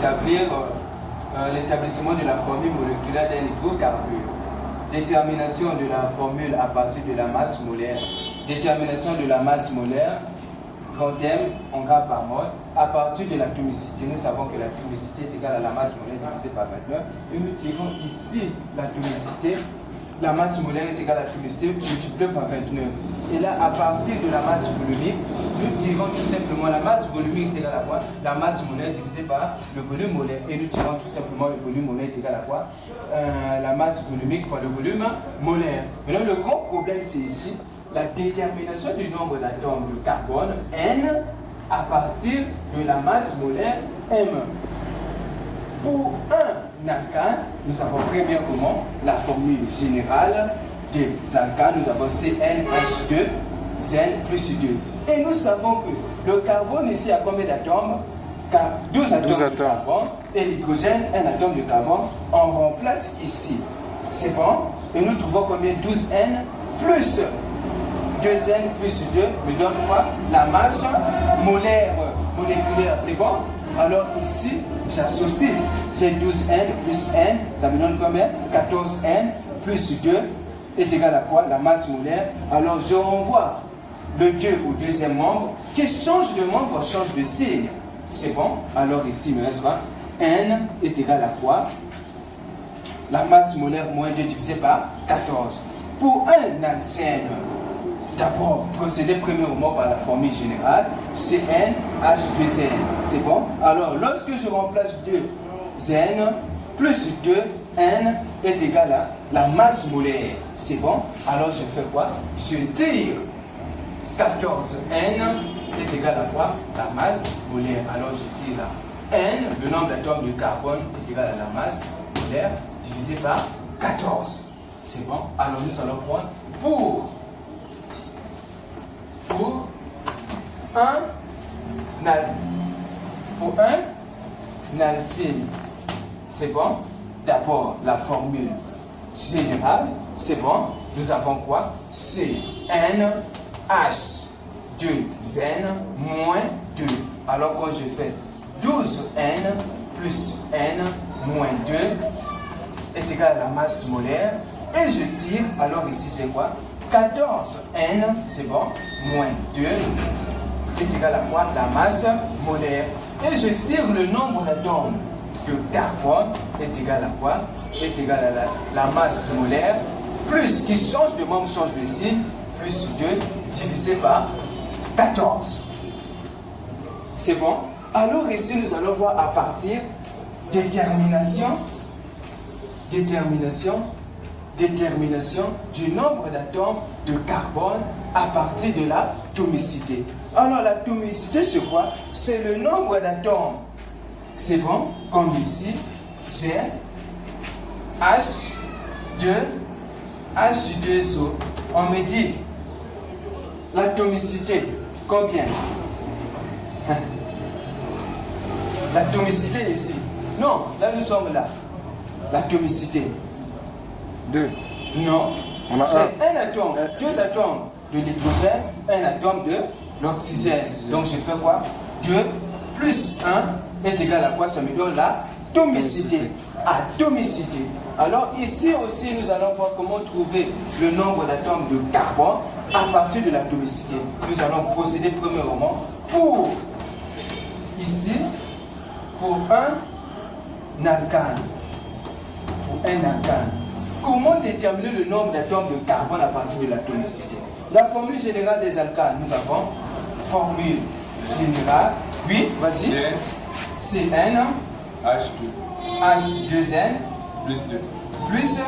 établir l'établissement de la formule moléculaire d'un hydrocarbure. Détermination de la formule à partir de la masse molaire. Détermination de la masse molaire, grand M en grammes par mol, à partir de l'atomicité. Nous savons que l'atomicité est égale à la masse molaire divisée par 29. Et nous tirons ici l'atomicité. La masse molaire est égale à l'atomicité multipliée par 29. Et là, à partir de la masse volumique, nous tirons tout simplement la masse volumique est égale à quoi? La masse molaire divisée par le volume molaire. Et nous tirons tout simplement le volume molaire est égal à quoi? La masse volumique fois le volume molaire. Maintenant, le grand problème, c'est ici la détermination du nombre d'atomes de carbone N à partir de la masse molaire M. Pour un alcane, nous avons premièrement la formule générale des alcanes. Nous avons CnH2, N plus 2. Et nous savons que le carbone ici a combien d'atomes? 12 atomes de carbone. Et l'hydrogène, un atome de carbone. On remplace ici. C'est bon? Et nous trouvons combien? 12N plus 2N plus 2 me donne quoi? La masse molaire moléculaire. C'est bon? Alors ici, j'associe. J'ai 12N plus N. Ça me donne combien? 14N plus 2 est égal à quoi? La masse molaire. Alors je renvoie le 2 au deuxième membre qui change de membre, change de signe. C'est bon? Alors ici, il me reste quoi? N est égal à quoi? La masse molaire moins 2 divisé par 14. Pour un alcène, d'abord, procéder premièrement par la formule générale, CnH2n. C'est bon? Alors, lorsque je remplace 2n plus 2n est égal à la masse molaire. C'est bon? Alors, je fais quoi? Je tire 14n est égal à quoi? La masse molaire. Alors, je tire là. N, le nombre d'atomes de carbone est égal à la masse molaire divisé par 14. C'est bon? Alors, nous allons prendre pour un alcène. C'est bon? D'abord, la formule générale. C'est bon? Nous avons quoi? CnH2n moins 2. Alors, quand je fais 12n plus n moins 2 est égal à la masse molaire. Et je tire, alors ici j'ai quoi? 14n, c'est bon, moins 2 est égal à quoi? La masse molaire. Et je tire le nombre d'atomes de carbone est égal à quoi? Est égal à la masse molaire, plus qui change de membre, change de signe, plus 2 divisé par 14. C'est bon? Alors ici, nous allons voir à partir détermination du nombre d'atomes de carbone à partir de l'atomicité. Alors l'atomicité, c'est quoi? C'est le nombre d'atomes. C'est bon? Comme ici, j'ai H2O. On me dit l'atomicité, combien? L'atomicité ici. Non, là nous sommes là. L'atomicité. 2. Non. C'est un atome, 2 atomes de l'hydrogène, un atome de l'oxygène. Donc je fais quoi? 2 plus 1 est égal à quoi? Ça me donne l'atomicité. Atomicité. Alors ici aussi nous allons voir comment trouver le nombre d'atomes de carbone à partir de l'atomicité. Nous allons procéder premièrement pour ici, pour un alcane. Comment déterminer le nombre d'atomes de carbone à partir de l'atomicité? La formule générale des alcanes, nous avons formule générale. Oui, vas-y. Cn H2n plus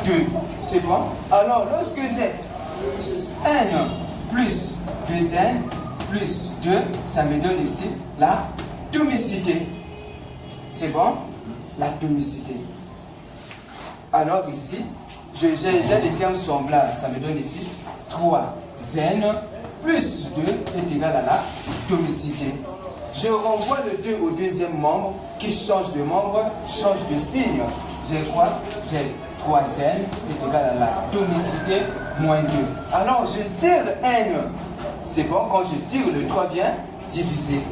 2. C'est bon? Alors, lorsque j'ai n plus 2n plus 2, ça me donne ici l'atomicité. C'est bon? L'atomicité. Alors ici, j'ai des termes semblables. Ça me donne ici 3n plus 2 est égal à l'atomicité. Je renvoie le 2 au deuxième membre qui change de membre, change de signe. J'ai quoi? J'ai 3n est égal à l'atomicité moins 2. Alors je tire n. C'est bon, quand je tire, le 3 vient diviser.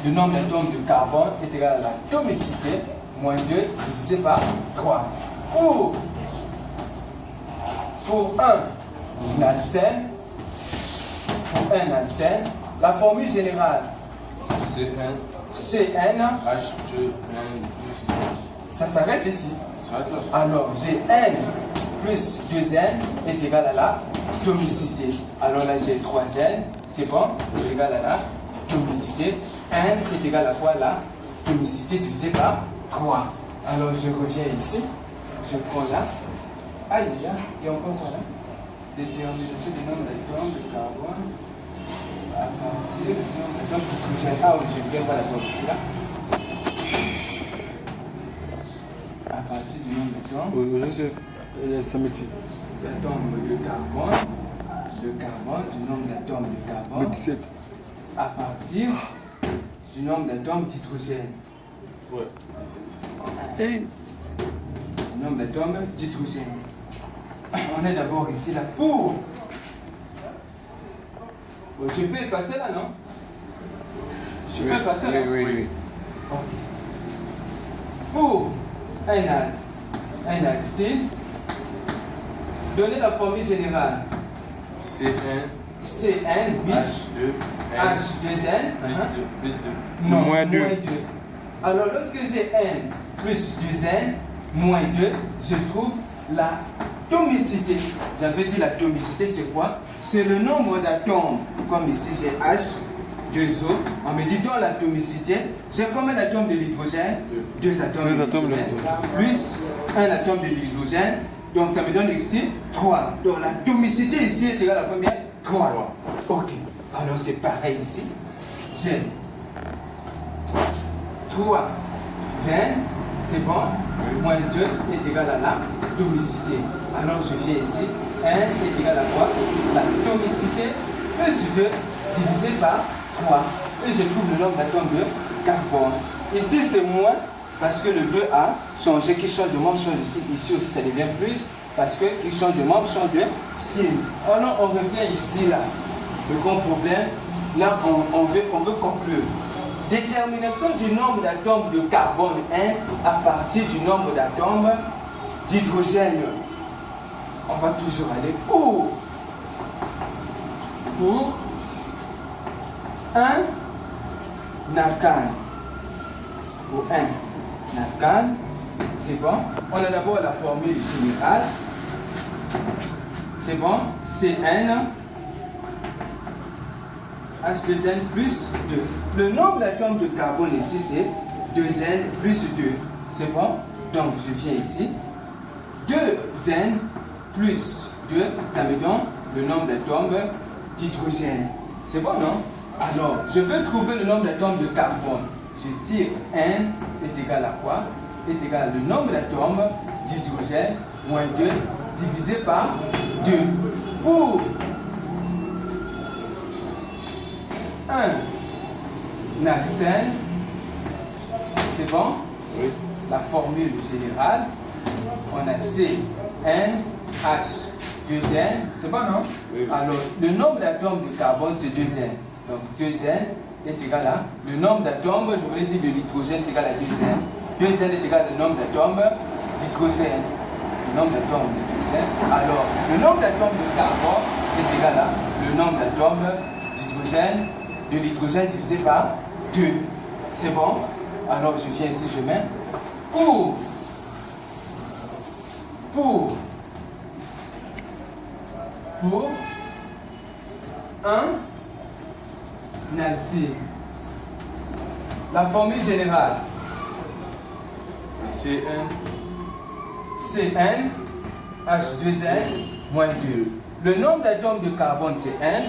du nombre d'atomes de carbone est égal à l'atomicité moins 2 divisé par 3. Pour un alcène, la formule générale CN H2N. ça s'arrête ici. Ça va être là. Alors, j'ai N plus 2N est égal à la atomicité. Alors là, j'ai 3N, c'est bon, est égal à la atomicité. N est égal à quoi la atomicité divisé par 3. Alors, je reviens ici, je prends là. Aïe, il y a encore quoi là? Détermination du nombre d'atomes de carbone à partir du nombre d'atomes d'hydrogène. Ah oui, je ne viens pas d'accord ici là. À partir du nombre d'atomes. Samedi. D'atomes de carbone, du nombre d'atomes de carbone. 17. À partir du nombre d'atomes d'hydrogène. Ouais. Hey. Du nombre d'atomes d'hydrogène. On est d'abord ici là pour. Bon, je peux effacer là, non? Je peux effacer là? Oui. Ok. Pour un alcyle, donnez la formule générale. CN, oui. H2N. Plus 2. Non, Moins 2. Alors, lorsque j'ai N plus 2N moins 2, je trouve la atomicité. J'avais dit l'atomicité, c'est quoi? C'est le nombre d'atomes. Comme ici, j'ai H, 2O. On me dit dans l'atomicité, j'ai combien d'atomes de l'hydrogène? 2 atomes de l'hydrogène. Plus un atome de l'hydrogène. Donc, ça me donne ici 3. Donc, l'atomicité ici est égale à combien? 3. Ok. Alors, c'est pareil ici. J'ai 3 N, c'est bon, moins 2 est égal à l'atomicité. Alors je viens ici, N est égal à quoi? L'atomicité plus 2 divisé par 3. Et je trouve le nombre d'atomes de carbone. Ici c'est moins parce que le 2 a changé, qui change de membre, change de signe. Ici aussi ça devient plus parce que qui change de membre, change de signe. Alors on revient ici là. Le grand problème, là on veut conclure. Détermination du nombre d'atomes de carbone 1 à partir du nombre d'atomes d'hydrogène. On va toujours aller pour un alcane. Pour un alcane, c'est bon. On a d'abord la formule générale. C'est bon. CN H2N plus 2. Le nombre d'atomes de carbone ici, c'est 2N plus 2. C'est bon? Donc, je viens ici. 2N plus 2, ça me donne le nombre d'atomes d'hydrogène. C'est bon, non? Alors, je veux trouver le nombre d'atomes de carbone. Je tire N est égal à quoi? Est égal à le nombre d'atomes d'hydrogène moins 2 divisé par 2. Pour un alcène, c'est bon? Oui. La formule générale, on a CN, H, 2N, c'est bon, non? Oui. Alors, le nombre d'atomes de carbone, c'est 2N. Donc, 2N est égal à le nombre d'atomes, je voulais dire de l'hydrogène est égal à 2N. 2N est égal au nombre d'atomes d'hydrogène. Le nombre d'atomes d'hydrogène. Alors, le nombre d'atomes de carbone est égal à le nombre d'atomes d'hydrogène, de l'hydrogène divisé par 2. C'est bon? Alors, je viens ici, je mets pour un alcyle. La formule générale. CN. CN, H2N, moins 2. Le nombre d'atomes de carbone, c'est N.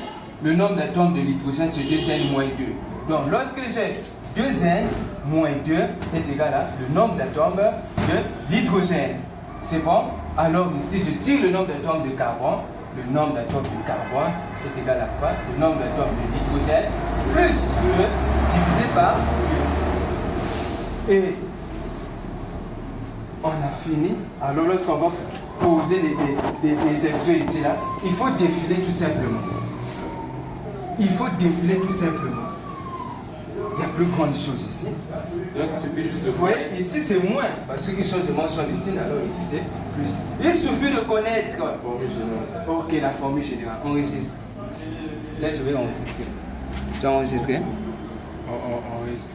Le nombre d'atomes de l'hydrogène, c'est 2N moins 2. Donc, lorsque j'ai 2N moins 2 est égal à le nombre d'atomes de l'hydrogène. C'est bon? Alors, ici, je tire le nombre d'atomes de carbone. Le nombre d'atomes de carbone est égal à quoi? Le nombre d'atomes de l'hydrogène plus 2 divisé par 2. Et on a fini. Alors, lorsqu'on va poser des exos ici, là, il faut défiler tout simplement. Il faut défiler tout simplement. Il Il y a plus grande chose ici. Donc il suffit juste de Vous voyez, ici c'est moins. Parce que quelque chose de mention ici, alors ici c'est plus. Il suffit de connaître. formule générale. Ok, la formule générale. Enregistre. Là, je vais enregistrer. Tu as enregistré? Enregistre.